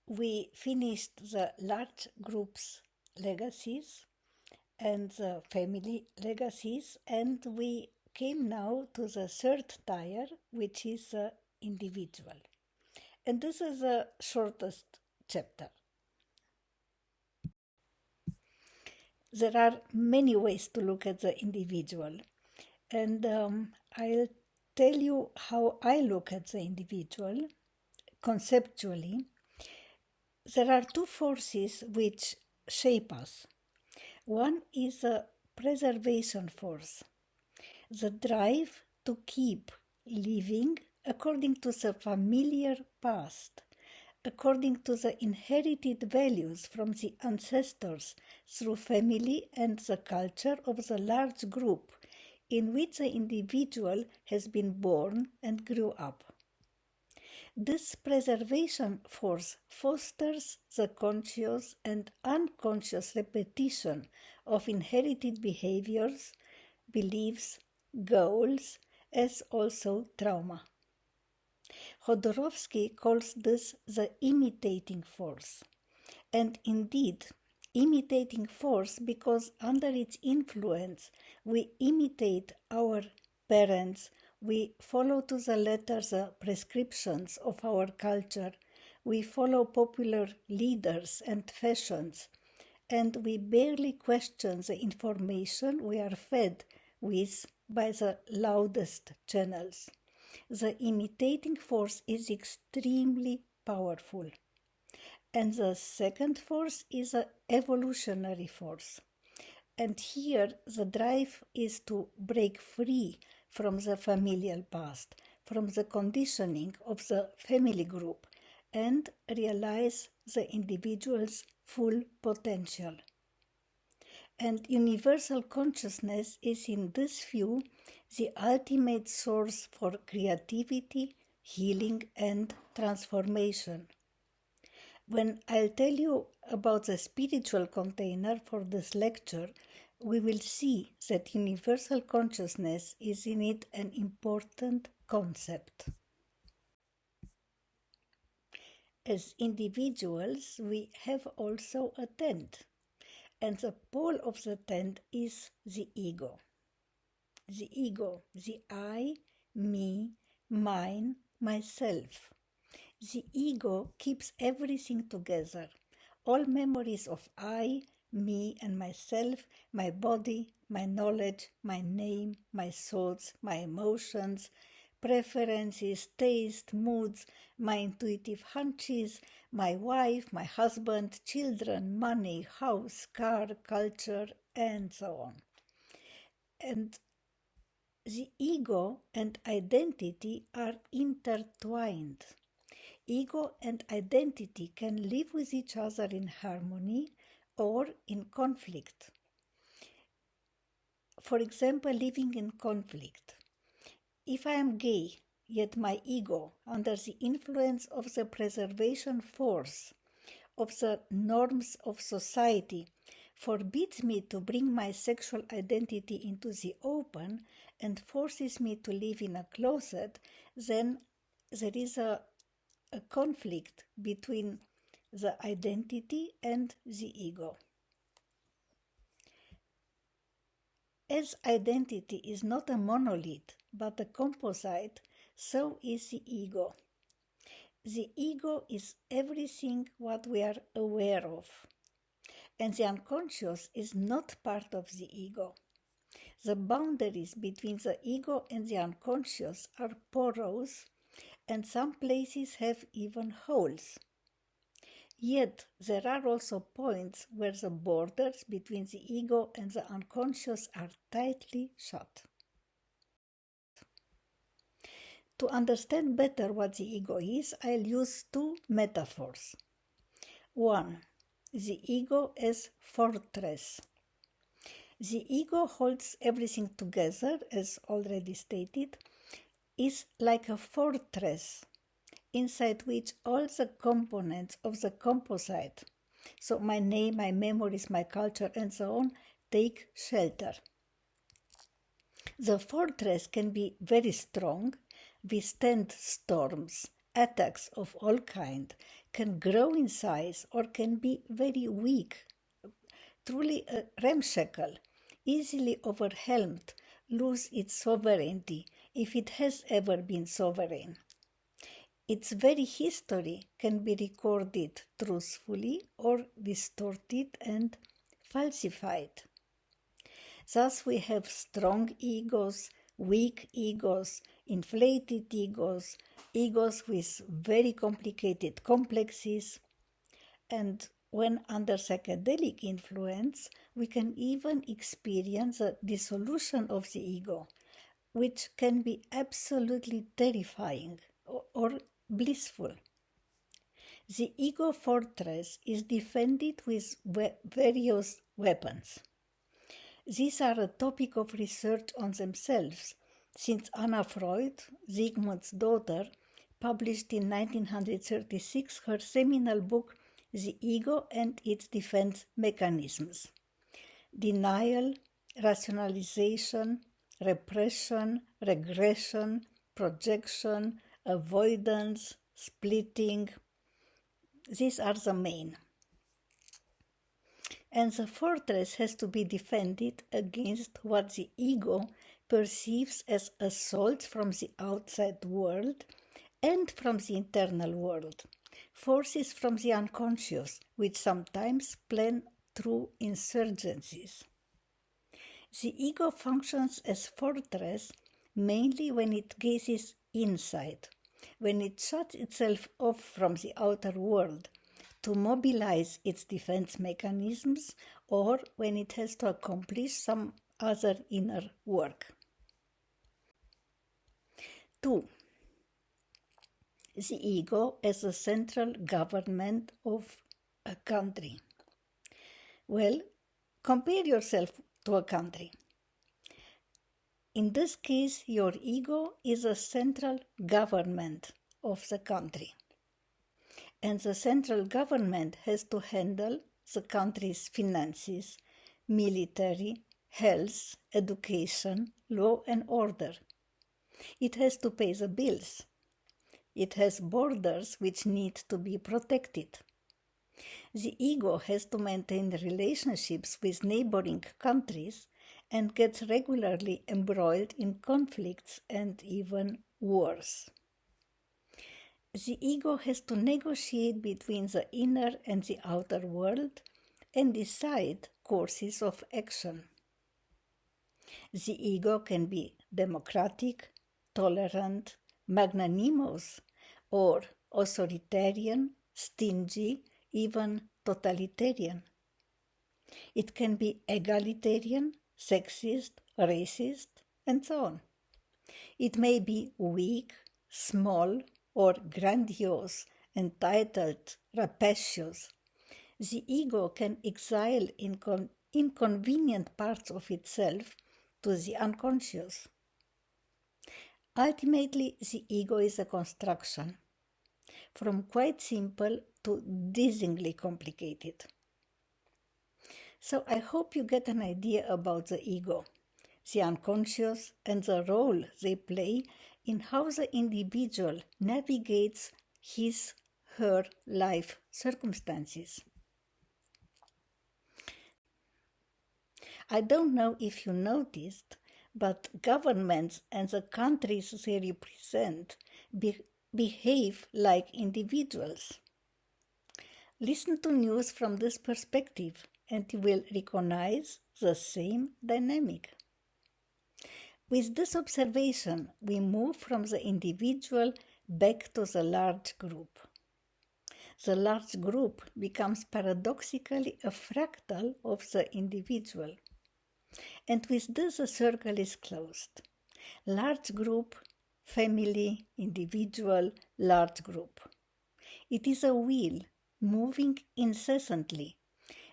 we finished the large groups legacies and the family legacies, and we came now to the third tier, which is the individual. And this is the shortest chapter. There are many ways to look at the individual, and I'll tell you how I look at the individual conceptually. There are two forces which shape us. One is a preservation force, the drive to keep living according to the familiar past, according to the inherited values from the ancestors through family and the culture of the large group in which the individual has been born and grew up. This preservation force fosters the conscious and unconscious repetition of inherited behaviors, beliefs, goals, as also trauma. Jodorowsky calls this the imitating force. And indeed, imitating force because under its influence we imitate our parents, we follow to the letter the prescriptions of our culture, we follow popular leaders and fashions, and we barely question the information we are fed with by the loudest channels. The imitating force is extremely powerful. And the second force is an evolutionary force. And here the drive is to break free from the familial past, from the conditioning of the family group, and realize the individual's full potential. And universal consciousness is in this view the ultimate source for creativity, healing, and transformation. When I'll tell you about the spiritual container for this lecture, we will see that universal consciousness is in it an important concept. As individuals, we have also a tent, and the pole of the tent is the ego. The ego, the I, me, mine, myself. The ego keeps everything together. All memories of I, me and myself, my body, my knowledge, my name, my thoughts, my emotions, preferences, taste, moods, my intuitive hunches, my wife, my husband, children, money, house, car, culture, and so on. And the ego and identity are intertwined. Ego and identity can live with each other in harmony or in conflict. For example, living in conflict. If I am gay, yet my ego, under the influence of the preservation force of the norms of society, forbids me to bring my sexual identity into the open and forces me to live in a closet, then there is a conflict between the identity and the ego. As identity is not a monolith but a composite, so is the ego. The ego is everything what we are aware of, and the unconscious is not part of the ego. The boundaries between the ego and the unconscious are porous, and some places have even holes. Yet there are also points where the borders between the ego and the unconscious are tightly shut. To understand better what the ego is, I'll use two metaphors. One, the ego as fortress. The ego holds everything together, as already stated, is like a fortress inside which all the components of the composite, so my name, my memories, my culture, and so on, take shelter. The fortress can be very strong, withstand storms, attacks of all kind, can grow in size or can be very weak, truly ramshackle, easily overwhelmed, lose its sovereignty if it has ever been sovereign. Its very history can be recorded truthfully or distorted and falsified. Thus we have strong egos, weak egos, inflated egos, egos with very complicated complexes, and when under psychedelic influence, we can even experience a dissolution of the ego, which can be absolutely terrifying or blissful. The ego fortress is defended with various weapons. These are a topic of research on themselves, since Anna Freud, Sigmund's daughter, published in 1936 her seminal book The Ego and Its Defense Mechanisms. Denial, rationalization, repression, regression, projection, avoidance, splitting. These are the main. And the fortress has to be defended against what the ego perceives as assaults from the outside world and from the internal world, forces from the unconscious, which sometimes plan through insurgencies. The ego functions as fortress mainly when it gazes inside, when it shuts itself off from the outer world to mobilize its defense mechanisms, or when it has to accomplish some other inner work. 2. The ego as a central government of a country. Well, compare yourself to a country. In this case, your ego is a central government of the country. And the central government has to handle the country's finances, military, health, education, law and order. It has to pay the bills. It has borders which need to be protected. The ego has to maintain relationships with neighboring countries and gets regularly embroiled in conflicts and even wars. The ego has to negotiate between the inner and the outer world and decide courses of action. The ego can be democratic, tolerant, magnanimous, or authoritarian, stingy, even totalitarian. It can be egalitarian, sexist, racist, and so on. It may be weak, small, or grandiose, entitled, rapacious. The ego can exile inconvenient parts of itself to the unconscious. Ultimately, the ego is a construction, from quite simple to dizzyingly complicated. So I hope you get an idea about the ego, the unconscious, and the role they play in how the individual navigates his/her life circumstances. I don't know if you noticed, but governments and the countries they represent behave like individuals. Listen to news from this perspective and you will recognize the same dynamic. With this observation, we move from the individual back to the large group. The large group becomes paradoxically a fractal of the individual. And with this, the circle is closed. Large group, family, individual, large group. It is a wheel moving incessantly,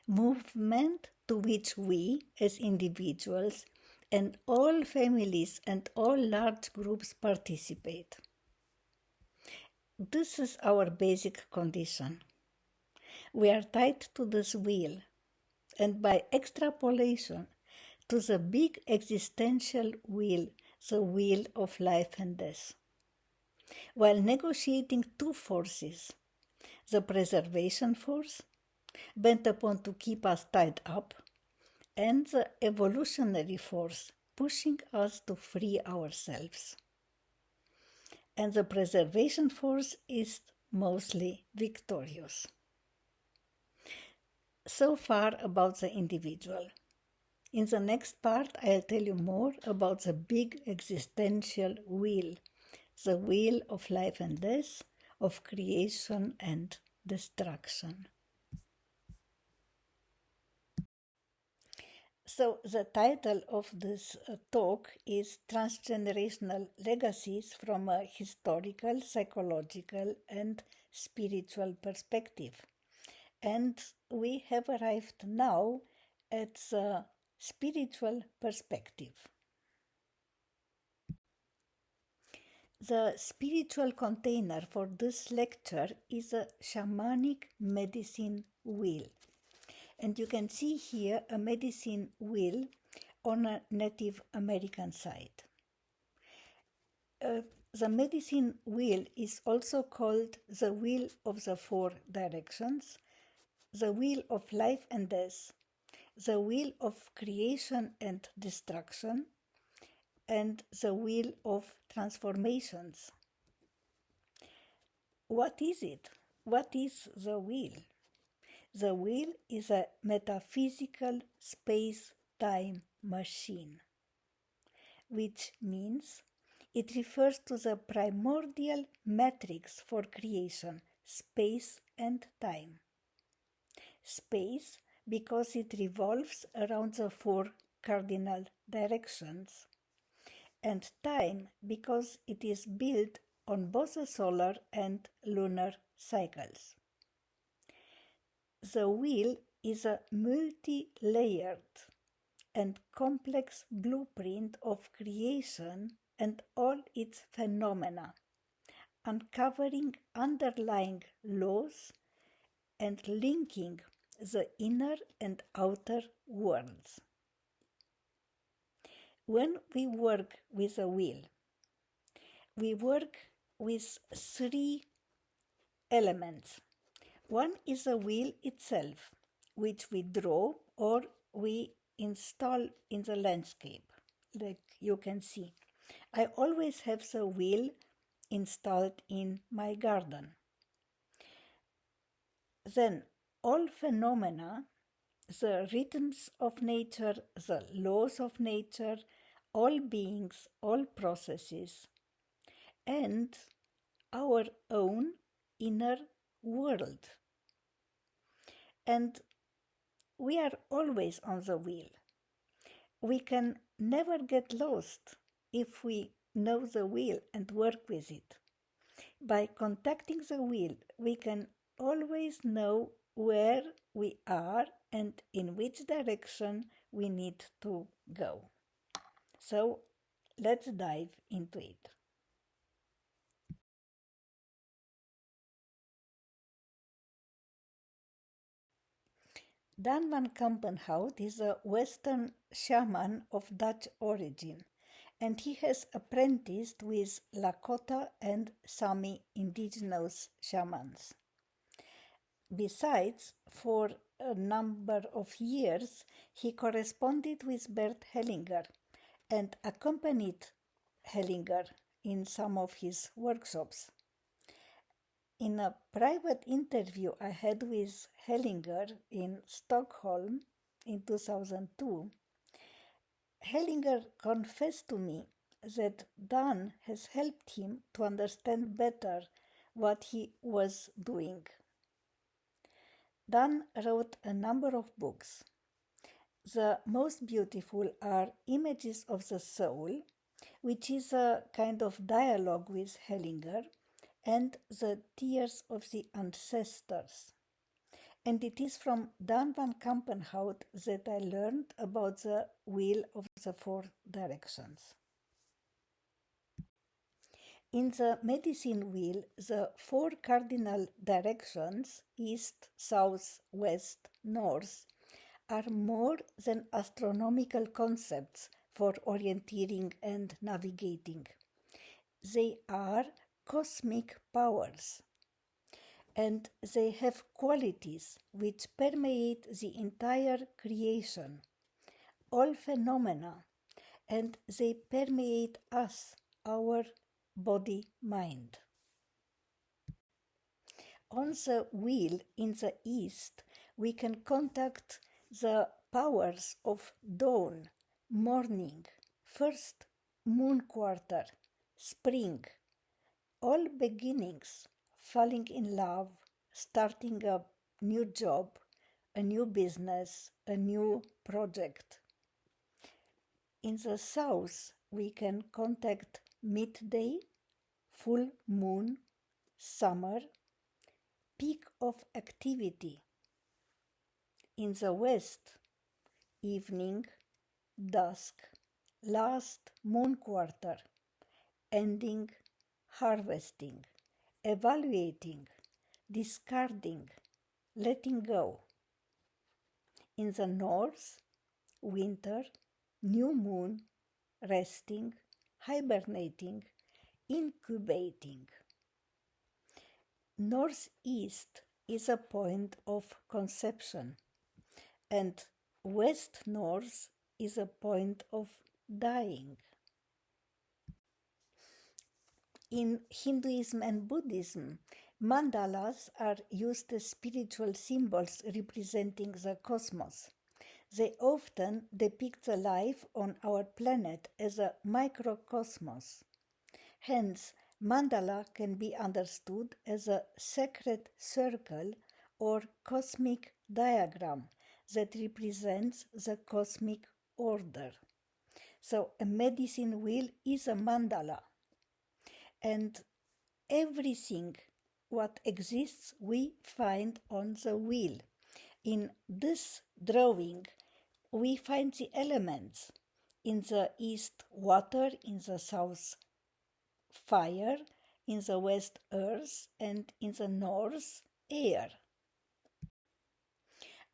movement to which we, as individuals, and all families and all large groups participate. This is our basic condition. We are tied to this wheel, and by extrapolation, to the big existential wheel, the wheel of life and death. while negotiating two forces: the preservation force, bent upon to keep us tied up, and the evolutionary force, pushing us to free ourselves. And the preservation force is mostly victorious. So far about the individual. In the next part, I'll tell you more about the big existential wheel, the wheel of life and death, of creation and destruction. So the title of this talk is Transgenerational Legacies from a Historical, Psychological and Spiritual Perspective. And we have arrived now at the spiritual perspective. The spiritual container for this lecture is a shamanic medicine wheel. And you can see here a medicine wheel on a Native American side. The medicine wheel is also called the wheel of the four directions, the wheel of life and death, the wheel of creation and destruction, and the wheel of transformations. What is it? What is the wheel? The wheel is a metaphysical space-time machine, which means it refers to the primordial matrix for creation, space and time. Space, because it revolves around the four cardinal directions, and time, because it is built on both the solar and lunar cycles. The wheel is a multi-layered and complex blueprint of creation and all its phenomena, uncovering underlying laws and linking the inner and outer worlds. When we work with a wheel, we work with three elements. One is the wheel itself, which we draw or we install in the landscape, like you can see. I always have the wheel installed in my garden. Then all phenomena, the rhythms of nature, the laws of nature, all beings, all processes, and our own inner world. And we are always on the wheel. We can never get lost if we know the wheel and work with it. By contacting the wheel, we can always know where we are and in which direction we need to go. So let's dive into it. Daan van Kampenhout is a Western shaman of Dutch origin, and he has apprenticed with Lakota and Sami indigenous shamans. Besides, for a number of years, he corresponded with Bert Hellinger and accompanied Hellinger in some of his workshops. In a private interview I had with Hellinger in Stockholm in 2002, Hellinger confessed to me that Daan has helped him to understand better what he was doing. Daan wrote a number of books. The most beautiful are Images of the Soul, which is a kind of dialogue with Hellinger, and The Tears of the Ancestors. And it is from Daan van Kampenhout that I learned about the wheel of the four directions. In the medicine wheel, the four cardinal directions, east, south, west, north, are more than astronomical concepts for orienteering and navigating. They are cosmic powers, and they have qualities which permeate the entire creation, all phenomena, and they permeate us, our body-mind. On the wheel in the east, we can contact the powers of dawn, morning, first moon quarter, spring, all beginnings, falling in love, starting a new job, a new business, a new project. In the south, we can contact midday, full moon, summer, peak of activity. In the west, evening, dusk, last moon quarter, ending, harvesting, evaluating, discarding, letting go. In the north, winter, new moon, resting, hibernating, incubating. Northeast is a point of conception, and west-north is a point of dying. In Hinduism and Buddhism, mandalas are used as spiritual symbols representing the cosmos. They often depict the life on our planet as a microcosmos. Hence, mandala can be understood as a sacred circle or cosmic diagram that represents the cosmic order. So, a medicine wheel is a mandala. And everything what exists we find on the wheel. In this drawing, we find the elements. In the east, water; in the south, fire; in the west, earth; and in the north, air.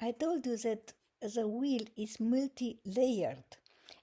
I told you that the wheel is multi-layered,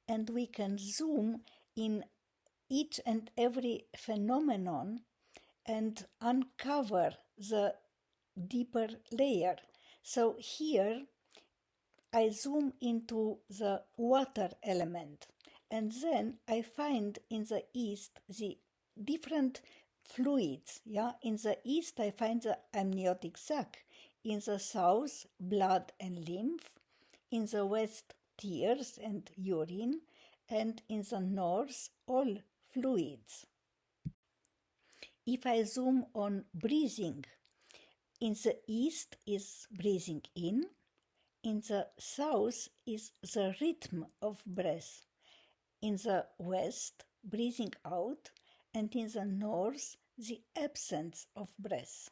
and we can zoom in each and every phenomenon and uncover the deeper layer. So here I zoom into the water element, and then I find in the east the different fluids. In the east I find the amniotic sac, in the south blood and lymph, in the west tears and urine, and in the north all fluids. If I zoom on breathing, in the east is breathing in the south is the rhythm of breath, in the west breathing out, and in the north the absence of breath.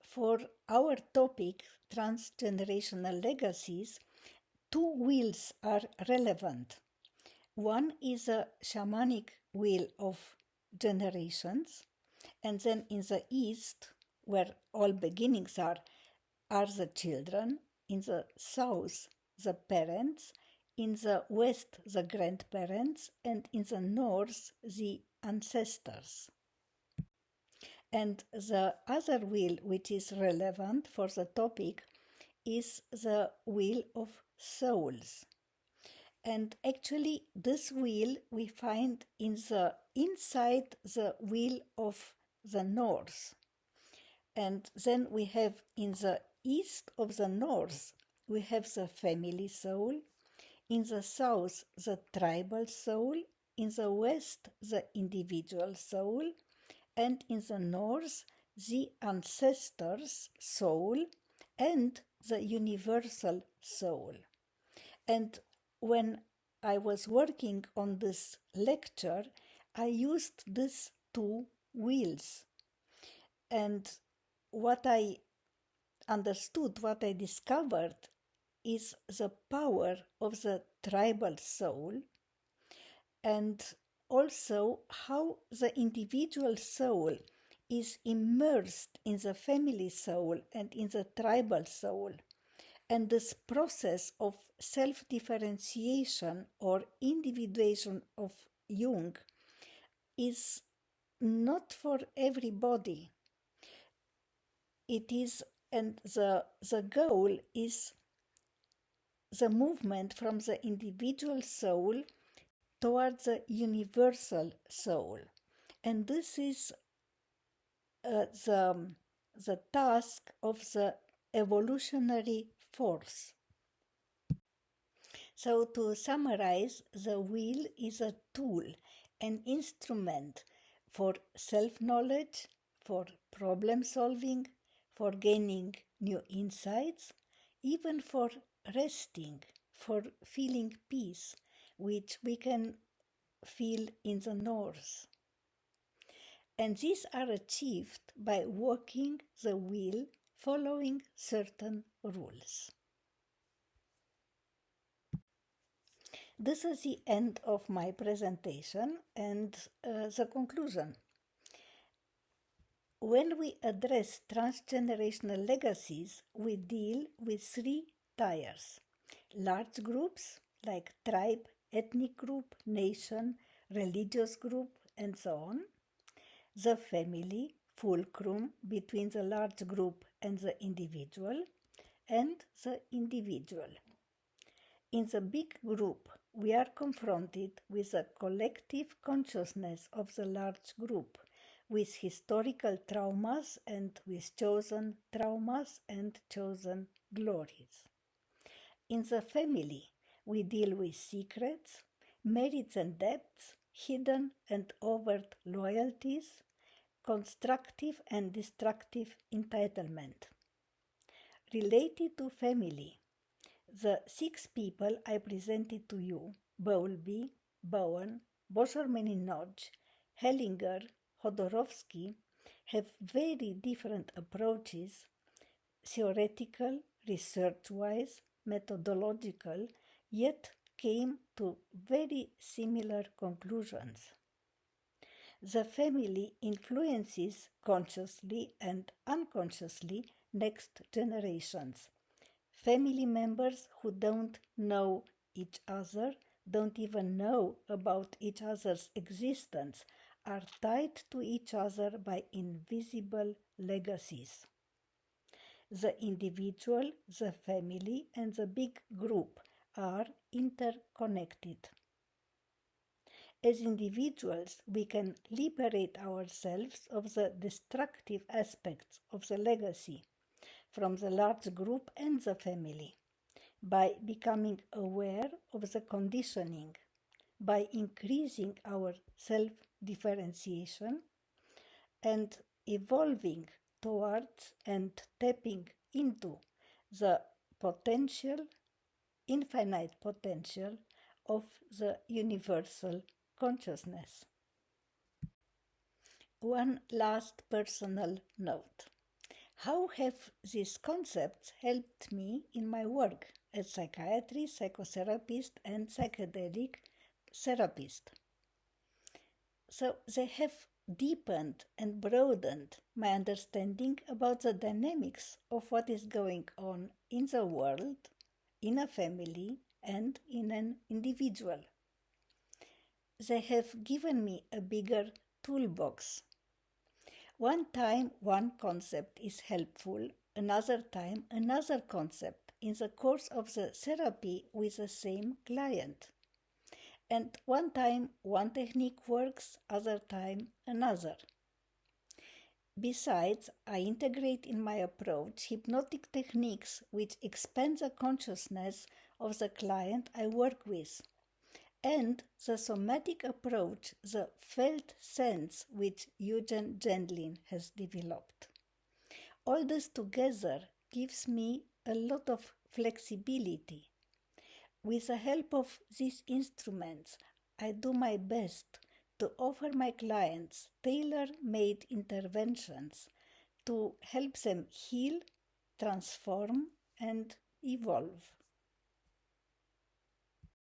For our topic, transgenerational legacies, two wheels are relevant. One is a shamanic wheel of generations, and then in the east, where all beginnings are the children; in the south, the parents; in the west, the grandparents; and in the north, the ancestors. And the other wheel which is relevant for the topic is the wheel of souls. And actually this wheel we find inside the wheel of the north. And then we have in the east of the north, we have the family soul; in the south, the tribal soul; in the west, the individual soul; and in the north, the ancestors' soul and the universal soul. And when I was working on this lecture, I used these two wheels. And what I understood, what I discovered, is the power of the tribal soul, and also how the individual soul is immersed in the family soul and in the tribal soul. And this process of self-differentiation or individuation of Jung is not for everybody. It is, and the goal is the movement from the individual soul towards the universal soul. And this is the task of the evolutionary force. So to summarize, the will is a tool, an instrument for self-knowledge, for problem solving, for gaining new insights, even for resting, for feeling peace, which we can feel in the north. And these are achieved by working the will following certain rules. This is the end of my presentation and the conclusion. When we address transgenerational legacies, we deal with three tiers: large groups like tribe, ethnic group, nation, religious group, and so on; the family, fulcrum between the large group and the individual; and the individual. In the big group, we are confronted with the collective consciousness of the large group, with historical traumas and with chosen traumas and chosen glories. In the family, we deal with secrets, merits and debts, hidden and overt loyalties, constructive and destructive entitlement. Related to family, the 6 people I presented to you, Bowlby, Bowen, Bosher-Meninoj, Hellinger, Hodorowski, have very different approaches, theoretical, research-wise, methodological, yet came to very similar conclusions. The family influences consciously and unconsciously next generations. Family members who don't know each other, don't even know about each other's existence, are tied to each other by invisible legacies. The individual, the family, and the big group are interconnected. As individuals, we can liberate ourselves of the destructive aspects of the legacy from the large group and the family by becoming aware of the conditioning, by increasing our self-differentiation and evolving towards and tapping into the potential, infinite potential of the universal consciousness. One last personal note. How have these concepts helped me in my work as psychiatrist, psychotherapist, and psychedelic therapist? So they have deepened and broadened my understanding about the dynamics of what is going on in the world, in a family, and in an individual. They have given me a bigger toolbox. One time one concept is helpful, another time another concept in the course of the therapy with the same client. And one time one technique works, other time another. Besides, I integrate in my approach hypnotic techniques which expand the consciousness of the client I work with, and the somatic approach, the felt sense which Eugen Gendlin has developed. All this together gives me a lot of flexibility. With the help of these instruments, I do my best to offer my clients tailor-made interventions to help them heal, transform, and evolve.